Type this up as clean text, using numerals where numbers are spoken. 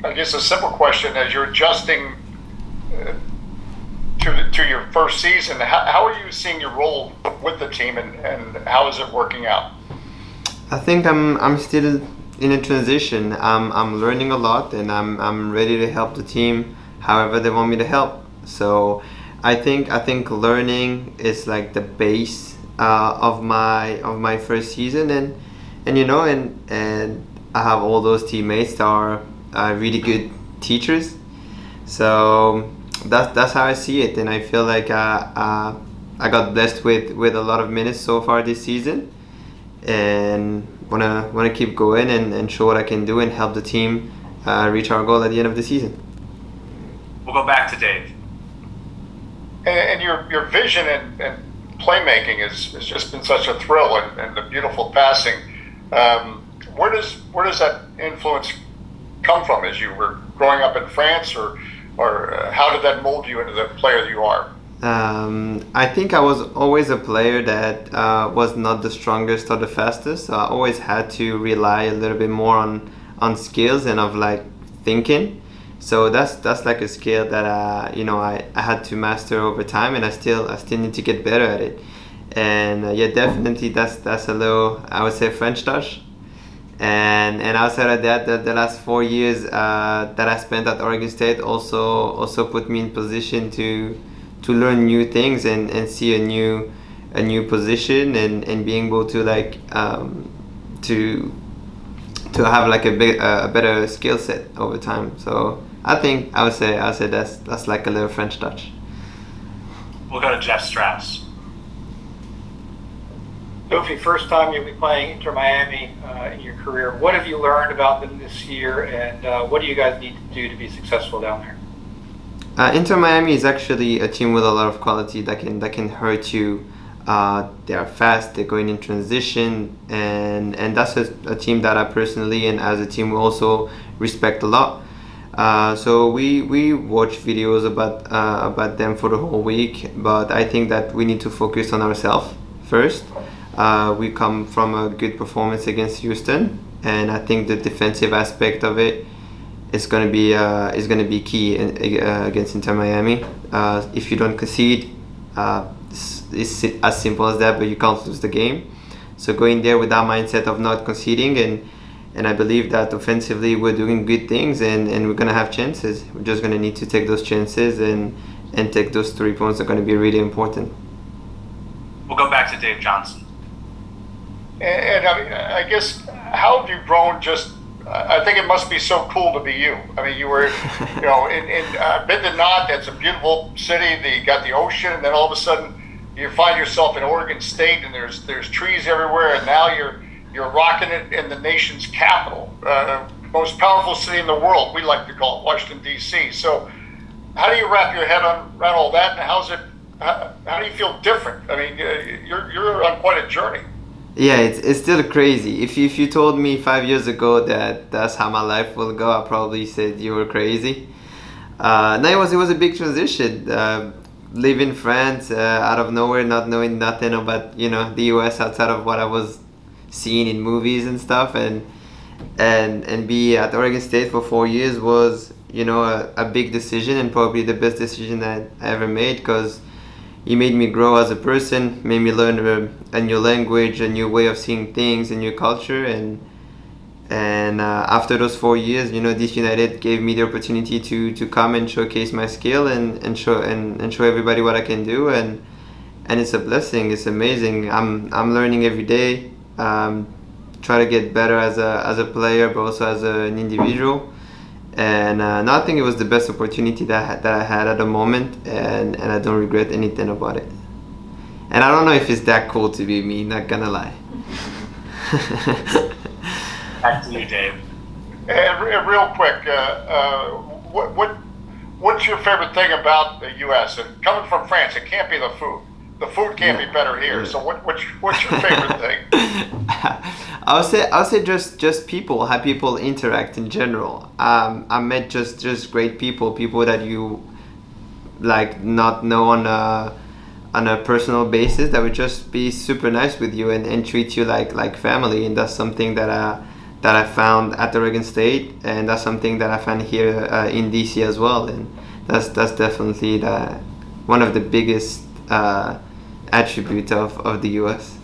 I guess a simple question as you're adjusting to your first season. How are you seeing your role with the team, and how is it working out? I think I'm still in a transition. I'm learning a lot, and I'm ready to help the team however they want me to help. So I think learning is like the base of my first season, and and I have all those teammates that are really good teachers. So that's how I see it, and I feel like I got blessed with a lot of minutes so far this season, and wanna keep going and show what I can do and help the team reach our goal at the end of the season. We'll go back to Dave. And your vision and playmaking has just been such a thrill, and the beautiful passing. Where does that influence come from as you were growing up in France, or how did that mold you into the player you are? I think I was always a player that was not the strongest or the fastest, so I always had to rely a little bit more on skills and of like thinking. So that's like a skill that I had to master over time, and I still need to get better at it. And yeah, definitely that's a little, I would say, French touch. And outside of that, the last 4 years that I spent at Oregon State also put me in position to learn new things and see a new position, and being able to like to have like a better skill set over time. So I would say that's like a little French touch. We'll go to Jeff Strauss. Sophie, first time you'll be playing Inter Miami in your career. What have you learned about them this year, and what do you guys need to do to be successful down there? Inter Miami is actually a team with a lot of quality that can hurt you. They are fast. They're going in transition, and that's a team that I personally and as a team we also respect a lot. So we watch videos about them for the whole week, but I think that we need to focus on ourselves first. We come from a good performance against Houston, and I think the defensive aspect of it is gonna be key against Inter Miami. If you don't concede, it's as simple as that, but you can't lose the game. So going there with that mindset of not conceding, and I believe that offensively we're doing good things, and we're gonna have chances. We're just gonna need to take those chances and take those 3 points are gonna be really important. We'll go back to Dave Johnson. And I mean, I guess, how have you grown? Just, I think it must be so cool to be you. I mean, you were, in Bid-the-Knot. That's a beautiful city. You got the ocean, and then all of a sudden, you find yourself in Oregon State, and there's trees everywhere, and now you're rocking it in the nation's capital, most powerful city in the world. We like to call it Washington D.C. So, how do you wrap your head around all that, and how do you feel different? I mean, you're on quite a journey. Yeah, it's still crazy. If you told me 5 years ago that that's how my life will go, I probably said you were crazy. No, it was a big transition. Live in France, out of nowhere, not knowing nothing about the U.S. outside of what I was seeing in movies and stuff, and be at Oregon State for 4 years was a big decision, and probably the best decision that I ever made, because he made me grow as a person, made me learn a new language, a new way of seeing things, a new culture, and after those 4 years, this United gave me the opportunity to come and showcase my skill and show everybody what I can do, and it's a blessing. It's amazing. I'm learning every day. Try to get better as a player, but also as an individual. And no, I think it was the best opportunity that I had at the moment, and I don't regret anything about it. And I don't know if it's that cool to be me, not gonna lie. Back to you, Dave. And real quick, what's your favorite thing about the U.S.? And coming from France, it can't be the food. The food can't be better here. So what's your favorite thing? I would say just people, how people interact in general. I met just great people that you like not know on a personal basis, that would just be super nice with you and treat you like family, and that's something that I found at Oregon State, and that's something that I found here in DC as well. And that's definitely one of the biggest attributes of the US.